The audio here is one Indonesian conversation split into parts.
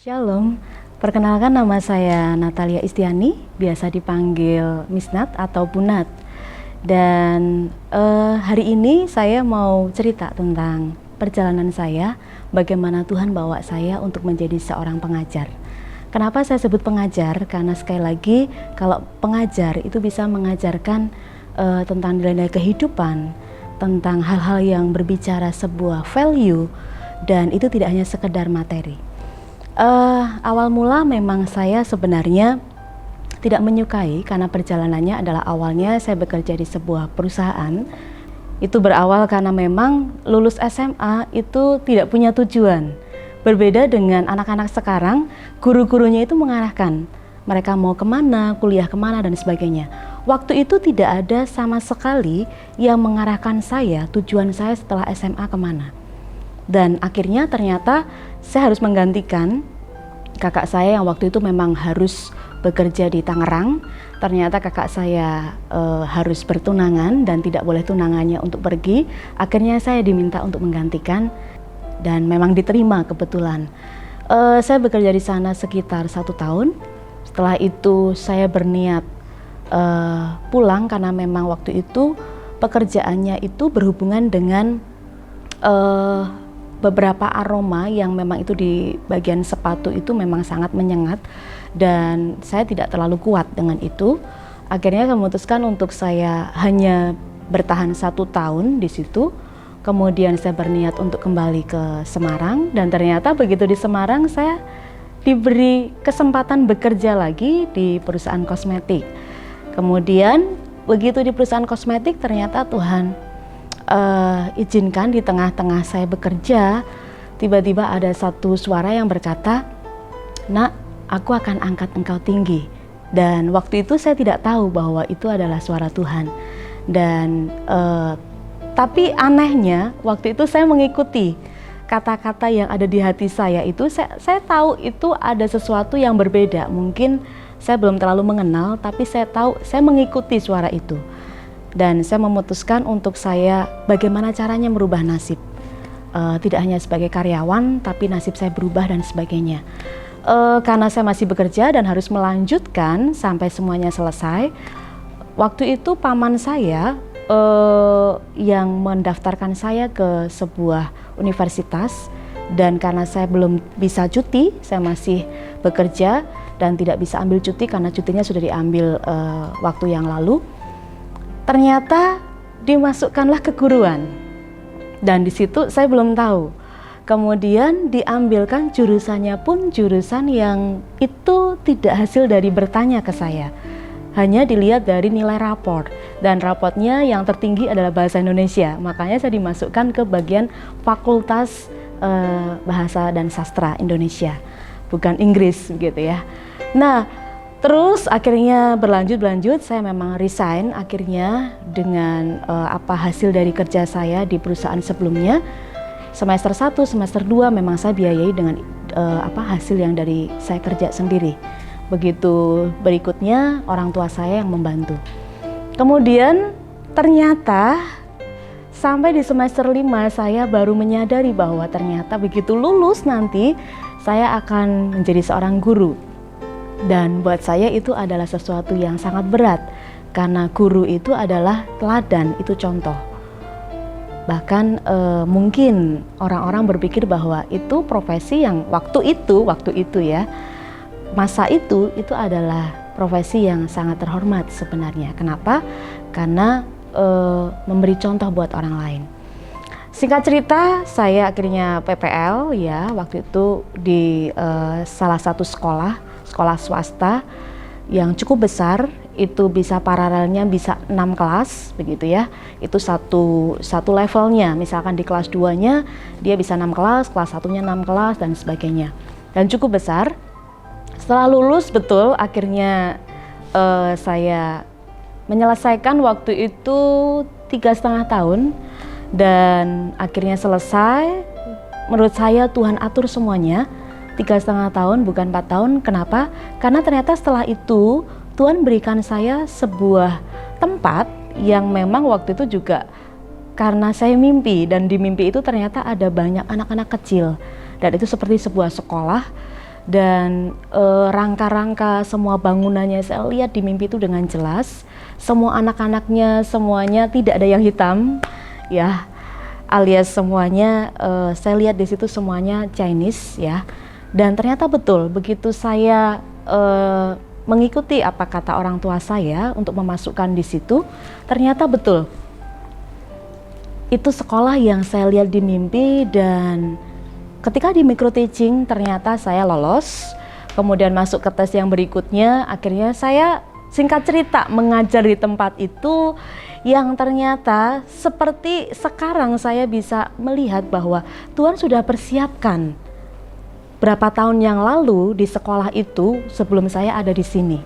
Shalom, perkenalkan nama saya Natalia Istiani, biasa dipanggil Miss Nat atau Bu Nat. Dan hari ini saya mau cerita tentang perjalanan saya, bagaimana Tuhan bawa saya untuk menjadi seorang pengajar. Kenapa saya sebut pengajar? Karena sekali lagi, kalau pengajar itu bisa mengajarkan tentang nilai-nilai kehidupan, tentang hal-hal yang berbicara sebuah value, dan itu tidak hanya sekedar materi. Awal mula memang saya sebenarnya tidak menyukai karena perjalanannya adalah awalnya saya bekerja di sebuah perusahaan. Itu berawal karena memang lulus SMA itu tidak punya tujuan. Berbeda dengan anak-anak sekarang, guru-gurunya itu mengarahkan mereka mau kemana, kuliah kemana dan sebagainya. Waktu itu tidak ada sama sekali yang mengarahkan saya, tujuan saya setelah SMA kemana. Dan akhirnya ternyata saya harus menggantikan kakak saya yang waktu itu memang harus bekerja di Tangerang. Ternyata kakak saya harus bertunangan dan tidak boleh tunangannya untuk pergi. Akhirnya saya diminta untuk menggantikan dan memang diterima kebetulan. Saya bekerja di sana sekitar 1 tahun. Setelah itu saya berniat pulang karena memang waktu itu pekerjaannya itu berhubungan dengan beberapa aroma yang memang itu di bagian sepatu itu memang sangat menyengat dan saya tidak terlalu kuat dengan itu. Akhirnya saya memutuskan untuk saya hanya bertahan 1 tahun di situ. Kemudian saya berniat untuk kembali ke Semarang dan ternyata begitu di Semarang saya diberi kesempatan bekerja lagi di perusahaan kosmetik. Kemudian begitu di perusahaan kosmetik ternyata Tuhan izinkan di tengah-tengah saya bekerja, tiba-tiba ada satu suara yang berkata, "Nak, aku akan angkat engkau tinggi." Dan waktu itu saya tidak tahu bahwa itu adalah suara Tuhan. Dan tapi anehnya waktu itu saya mengikuti kata-kata yang ada di hati saya itu. Saya tahu itu ada sesuatu yang berbeda. Mungkin saya belum terlalu mengenal, tapi saya tahu saya mengikuti suara itu. Dan saya memutuskan untuk saya bagaimana caranya merubah nasib. Tidak hanya sebagai karyawan, tapi nasib saya berubah dan sebagainya. Karena saya masih bekerja dan harus melanjutkan sampai semuanya selesai. Waktu itu paman saya yang mendaftarkan saya ke sebuah universitas. Dan karena saya belum bisa cuti, saya masih bekerja dan tidak bisa ambil cuti karena cutinya sudah diambil waktu yang lalu. Ternyata dimasukkanlah keguruan dan di situ saya belum tahu. Kemudian diambilkan jurusannya pun jurusan yang itu tidak hasil dari bertanya ke saya, hanya dilihat dari nilai raport dan raportnya yang tertinggi adalah bahasa Indonesia. Makanya saya dimasukkan ke bagian Fakultas Bahasa dan Sastra Indonesia, bukan Inggris gitu ya. Nah, terus akhirnya berlanjut saya memang resign akhirnya dengan hasil dari kerja saya di perusahaan sebelumnya. Semester 1, semester 2 memang saya biayai dengan hasil yang dari saya kerja sendiri. Begitu berikutnya orang tua saya yang membantu. Kemudian ternyata sampai di semester 5 saya baru menyadari bahwa ternyata begitu lulus nanti saya akan menjadi seorang guru. Dan buat saya itu adalah sesuatu yang sangat berat karena guru itu adalah teladan, itu contoh. Bahkan mungkin orang-orang berpikir bahwa itu profesi yang waktu itu ya, masa itu adalah profesi yang sangat terhormat sebenarnya. Kenapa? Karena memberi contoh buat orang lain. Singkat cerita, saya akhirnya PPL ya waktu itu di salah satu sekolah swasta yang cukup besar, itu bisa paralelnya bisa 6 kelas begitu ya. Itu satu levelnya, misalkan di kelas 2-nya dia bisa 6 kelas, kelas 1-nya 6 kelas dan sebagainya. Dan cukup besar. Setelah lulus betul akhirnya saya menyelesaikan waktu itu 3,5 tahun dan akhirnya selesai. Menurut saya Tuhan atur semuanya. 3,5 tahun bukan 4 tahun. Kenapa? Karena ternyata setelah itu Tuhan berikan saya sebuah tempat yang memang waktu itu juga karena saya mimpi, dan di mimpi itu ternyata ada banyak anak-anak kecil dan itu seperti sebuah sekolah dan rangka-rangka semua bangunannya saya lihat di mimpi itu dengan jelas. Semua anak-anaknya semuanya tidak ada yang hitam, ya, alias semuanya saya lihat di situ semuanya Chinese, ya. Dan ternyata betul, begitu saya mengikuti apa kata orang tua saya untuk memasukkan di situ, ternyata betul itu sekolah yang saya lihat di mimpi. Dan ketika di micro teaching ternyata saya lolos, kemudian masuk ke tes yang berikutnya. Akhirnya saya, singkat cerita, mengajar di tempat itu yang ternyata seperti sekarang saya bisa melihat bahwa Tuhan sudah persiapkan berapa tahun yang lalu di sekolah itu sebelum saya ada di sini,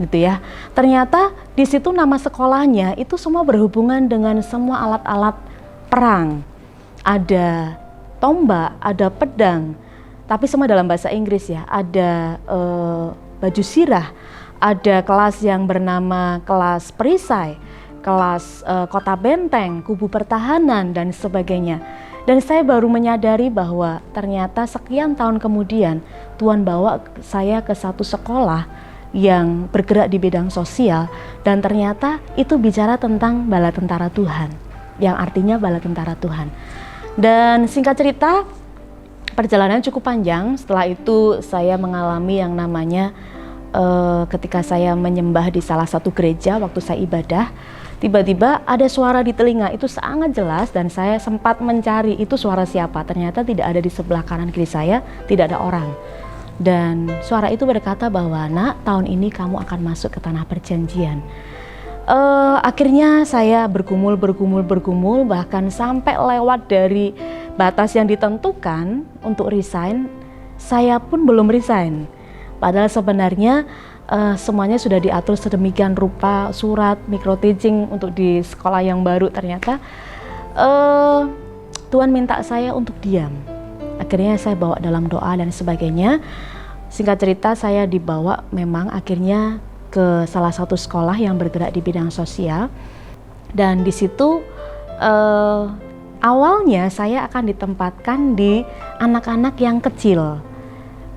gitu ya. Ternyata di situ nama sekolahnya itu semua berhubungan dengan semua alat-alat perang. Ada tombak, ada pedang, tapi semua dalam bahasa Inggris ya. Ada baju sirah, ada kelas yang bernama kelas perisai, kelas kota benteng, kubu pertahanan, dan sebagainya. Dan saya baru menyadari bahwa ternyata sekian tahun kemudian Tuhan bawa saya ke satu sekolah yang bergerak di bidang sosial, dan ternyata itu bicara tentang bala tentara Tuhan, yang artinya bala tentara Tuhan. Dan singkat cerita, perjalanan cukup panjang. Setelah itu saya mengalami yang namanya ketika saya menyembah di salah satu gereja waktu saya ibadah, tiba-tiba ada suara di telinga, itu sangat jelas, dan saya sempat mencari itu suara siapa. Ternyata tidak ada di sebelah kanan kiri saya, tidak ada orang. Dan suara itu berkata bahwa, "Nak, tahun ini kamu akan masuk ke tanah perjanjian." Akhirnya saya bergumul, bahkan sampai lewat dari batas yang ditentukan untuk resign. Saya pun belum resign. Padahal sebenarnya semuanya sudah diatur sedemikian rupa, surat, micro teaching untuk di sekolah yang baru. Ternyata Tuhan minta saya untuk diam. Akhirnya saya bawa dalam doa dan sebagainya. Singkat cerita, saya dibawa memang akhirnya ke salah satu sekolah yang bergerak di bidang sosial. Dan di situ awalnya saya akan ditempatkan di anak-anak yang kecil,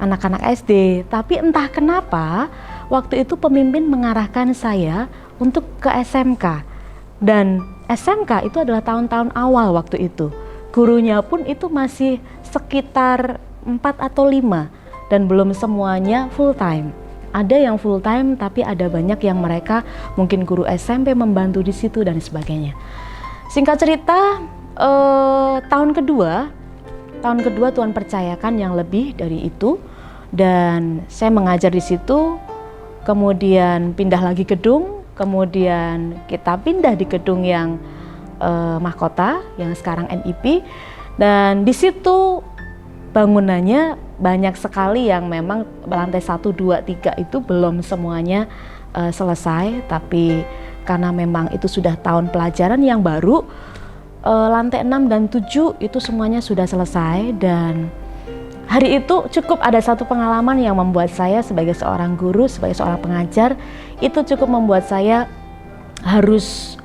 anak-anak SD. Tapi entah kenapa waktu itu pemimpin mengarahkan saya untuk ke SMK. Dan SMK itu adalah tahun-tahun awal waktu itu. Gurunya pun itu masih sekitar 4 atau 5 dan belum semuanya full time. Ada yang full time, tapi ada banyak yang mereka mungkin guru SMP membantu di situ dan sebagainya. Singkat cerita, tahun kedua Tuhan percayakan yang lebih dari itu, dan saya mengajar di situ. Kemudian pindah lagi gedung, kemudian kita pindah di gedung yang mahkota, yang sekarang NIP, dan di situ bangunannya banyak sekali yang memang lantai 1, 2, 3 itu belum semuanya selesai, tapi karena memang itu sudah tahun pelajaran yang baru, lantai 6 dan 7 itu semuanya sudah selesai. Dan hari itu cukup ada satu pengalaman yang membuat saya sebagai seorang guru, sebagai seorang pengajar, itu cukup membuat saya harus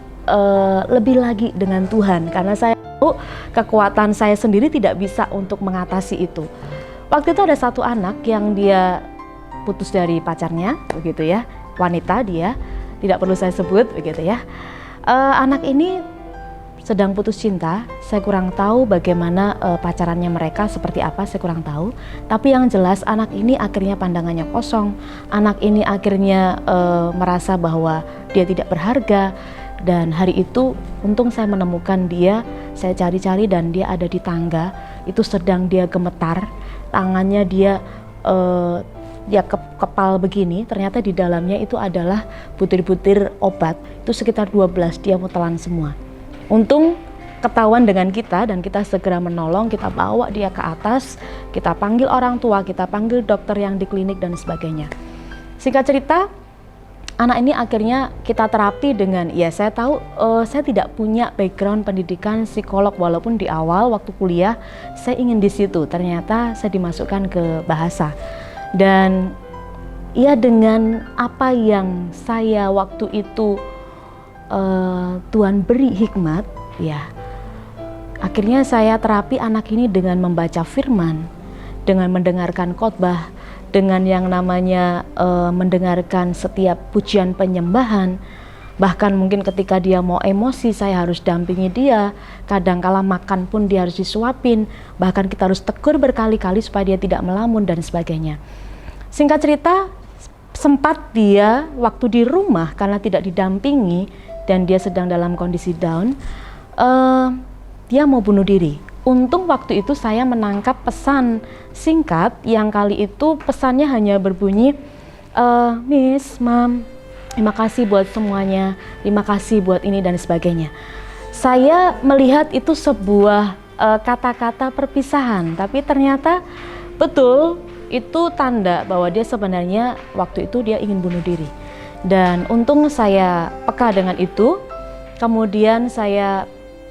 lebih lagi dengan Tuhan, karena saya tahu kekuatan saya sendiri tidak bisa untuk mengatasi itu. Waktu itu ada satu anak yang dia putus dari pacarnya, begitu ya, wanita, dia tidak perlu saya sebut, begitu ya. Anak ini sedang putus cinta. Saya kurang tahu bagaimana pacarannya mereka seperti apa, saya kurang tahu. Tapi yang jelas anak ini akhirnya pandangannya kosong. Anak ini akhirnya merasa bahwa dia tidak berharga. Dan hari itu untung saya menemukan dia, saya cari-cari dan dia ada di tangga. Itu sedang dia gemetar, tangannya dia kepal begini. Ternyata di dalamnya itu adalah butir-butir obat. Itu sekitar 12, dia mau telan semua. Untung ketahuan dengan kita dan kita segera menolong, kita bawa dia ke atas, kita panggil orang tua, kita panggil dokter yang di klinik dan sebagainya. Singkat cerita, anak ini akhirnya kita terapi dengan, ya saya tahu saya tidak punya background pendidikan psikolog, walaupun di awal waktu kuliah saya ingin di situ. Ternyata saya dimasukkan ke bahasa. Dan ya dengan apa yang saya waktu itu Tuhan beri hikmat, ya akhirnya saya terapi anak ini dengan membaca firman, dengan mendengarkan khotbah, dengan yang namanya mendengarkan setiap pujian penyembahan. Bahkan mungkin ketika dia mau emosi, saya harus dampingi dia. Kadang kala makan pun dia harus disuapin. Bahkan kita harus tegur berkali-kali supaya dia tidak melamun dan sebagainya. Singkat cerita, sempat dia waktu di rumah karena tidak didampingi dan dia sedang dalam kondisi down, dia mau bunuh diri. Untung waktu itu saya menangkap pesan singkat yang kali itu pesannya hanya berbunyi, Miss, Mam, terima kasih buat semuanya, terima kasih buat ini dan sebagainya. Saya melihat itu sebuah kata-kata perpisahan, tapi ternyata betul itu tanda bahwa dia sebenarnya waktu itu dia ingin bunuh diri. Dan untung saya peka dengan itu, kemudian saya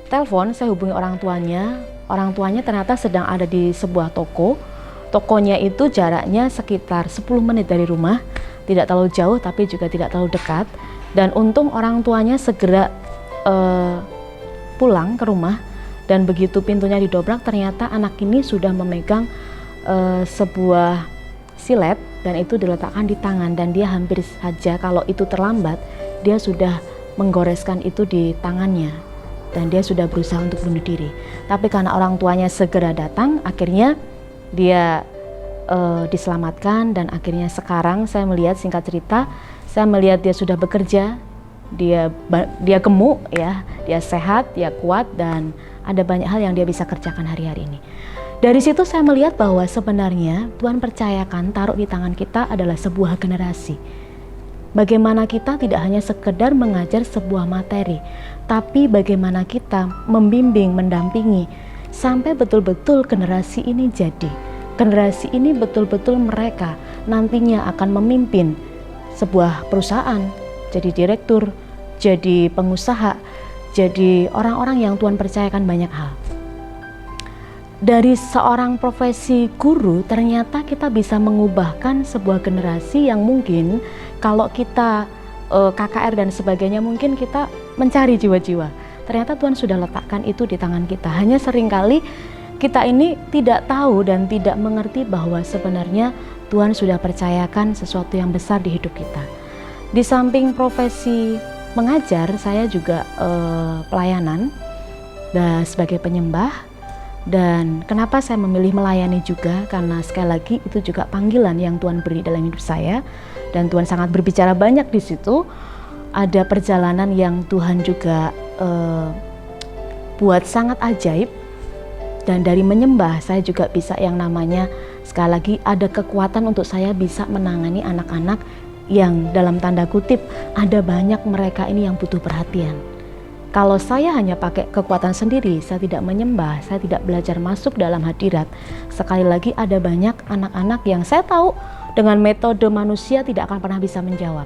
telepon, saya hubungi orang tuanya. Orang tuanya ternyata sedang ada di sebuah toko. Tokonya itu jaraknya sekitar 10 menit dari rumah. Tidak terlalu jauh tapi juga tidak terlalu dekat, dan untung orang tuanya segera pulang ke rumah, dan begitu pintunya didobrak ternyata anak ini sudah memegang sebuah silet dan itu diletakkan di tangan, dan dia hampir saja kalau itu terlambat dia sudah menggoreskan itu di tangannya dan dia sudah berusaha untuk bunuh diri. Tapi karena orang tuanya segera datang, akhirnya dia diselamatkan, dan akhirnya sekarang saya melihat, singkat cerita, saya melihat dia sudah bekerja, dia gemuk ya, dia sehat, dia kuat, dan ada banyak hal yang dia bisa kerjakan hari-hari ini. Dari situ saya melihat bahwa sebenarnya Tuhan percayakan taruh di tangan kita adalah sebuah generasi. Bagaimana kita tidak hanya sekedar mengajar sebuah materi, tapi bagaimana kita membimbing, mendampingi sampai betul-betul generasi ini jadi. Generasi ini betul-betul mereka nantinya akan memimpin sebuah perusahaan, jadi direktur, jadi pengusaha, jadi orang-orang yang Tuhan percayakan banyak hal. Dari seorang profesi guru, ternyata kita bisa mengubahkan sebuah generasi yang mungkin kalau kita KKR dan sebagainya mungkin kita mencari jiwa-jiwa. Ternyata Tuhan sudah letakkan itu di tangan kita. Hanya seringkali kita ini tidak tahu dan tidak mengerti bahwa sebenarnya Tuhan sudah percayakan sesuatu yang besar di hidup kita. Di samping profesi mengajar, saya juga pelayanan dan sebagai penyembah. Dan kenapa saya memilih melayani juga? Karena sekali lagi itu juga panggilan yang Tuhan beri dalam hidup saya, dan Tuhan sangat berbicara banyak di situ. Ada perjalanan yang Tuhan juga buat sangat ajaib. Dan dari menyembah saya juga bisa yang namanya, sekali lagi ada kekuatan untuk saya bisa menangani anak-anak yang dalam tanda kutip ada banyak mereka ini yang butuh perhatian. Kalau saya hanya pakai kekuatan sendiri, saya tidak menyembah, saya tidak belajar masuk dalam hadirat. Sekali lagi ada banyak anak-anak yang saya tahu dengan metode manusia tidak akan pernah bisa menjawab.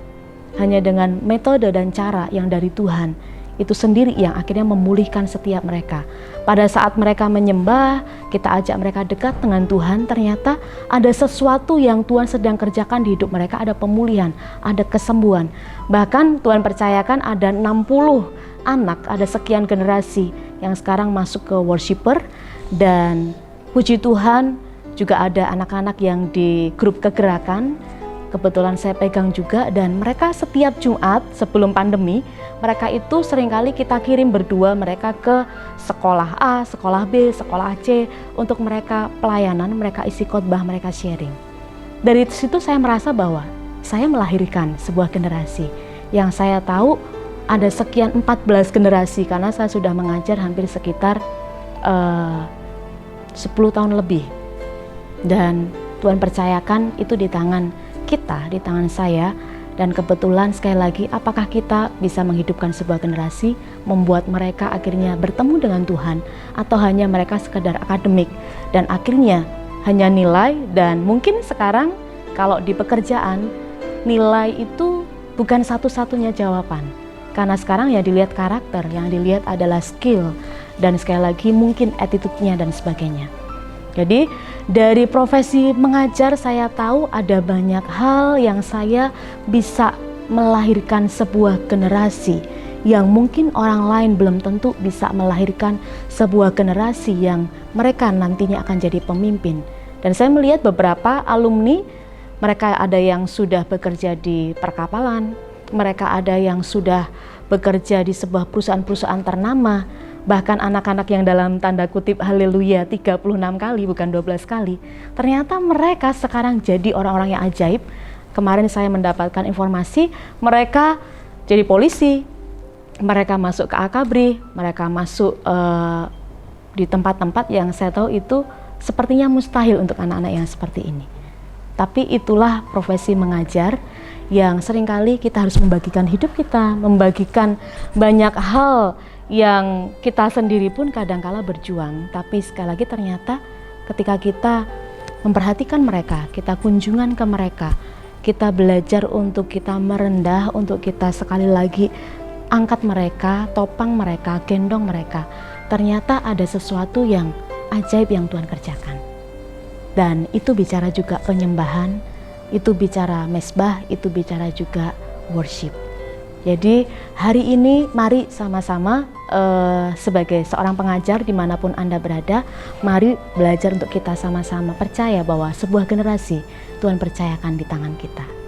Hanya dengan metode dan cara yang dari Tuhan itu sendiri yang akhirnya memulihkan setiap mereka. Pada saat mereka menyembah, kita ajak mereka dekat dengan Tuhan, ternyata ada sesuatu yang Tuhan sedang kerjakan di hidup mereka, ada pemulihan, ada kesembuhan. Bahkan Tuhan percayakan ada 60 anak, ada sekian generasi yang sekarang masuk ke worshiper, dan puji Tuhan juga ada anak-anak yang di grup kegerakan. Kebetulan saya pegang juga, dan mereka setiap Jumat sebelum pandemi, mereka itu seringkali kita kirim berdua mereka ke sekolah A, sekolah B, sekolah C untuk mereka pelayanan, mereka isi khotbah, mereka sharing. Dari situ saya merasa bahwa saya melahirkan sebuah generasi yang saya tahu ada sekian 14 generasi, karena saya sudah mengajar hampir sekitar 10 tahun lebih. Dan Tuhan percayakan itu di tangan kita, di tangan saya. Dan kebetulan sekali lagi, apakah kita bisa menghidupkan sebuah generasi, membuat mereka akhirnya bertemu dengan Tuhan, atau hanya mereka sekedar akademik dan akhirnya hanya nilai. Dan mungkin sekarang kalau di pekerjaan, nilai itu bukan satu-satunya jawaban, karena sekarang ya dilihat karakter, yang dilihat adalah skill, dan sekali lagi mungkin attitude-nya dan sebagainya. Jadi dari profesi mengajar saya tahu ada banyak hal yang saya bisa melahirkan sebuah generasi yang mungkin orang lain belum tentu bisa melahirkan sebuah generasi yang mereka nantinya akan jadi pemimpin. Dan saya melihat beberapa alumni Mereka ada yang sudah bekerja di perkapalan, mereka ada yang sudah bekerja di sebuah perusahaan-perusahaan ternama, bahkan anak-anak yang dalam tanda kutip haleluya 36 kali bukan 12 kali. Ternyata mereka sekarang jadi orang-orang yang ajaib. Kemarin saya mendapatkan informasi mereka jadi polisi, mereka masuk ke Akabri, mereka masuk di tempat-tempat yang saya tahu itu sepertinya mustahil untuk anak-anak yang seperti ini. Tapi itulah profesi mengajar yang seringkali kita harus membagikan hidup kita, membagikan banyak hal yang kita sendiri pun kadangkala berjuang. Tapi sekali lagi ternyata ketika kita memperhatikan mereka, kita kunjungan ke mereka, kita belajar untuk kita merendah, untuk kita sekali lagi angkat mereka, topang mereka, gendong mereka. Ternyata ada sesuatu yang ajaib yang Tuhan kerjakan. Dan itu bicara juga penyembahan, itu bicara mesbah, itu bicara juga worship. Jadi hari ini mari sama-sama sebagai seorang pengajar dimanapun Anda berada, mari belajar untuk kita sama-sama percaya bahwa sebuah generasi Tuhan percayakan di tangan kita.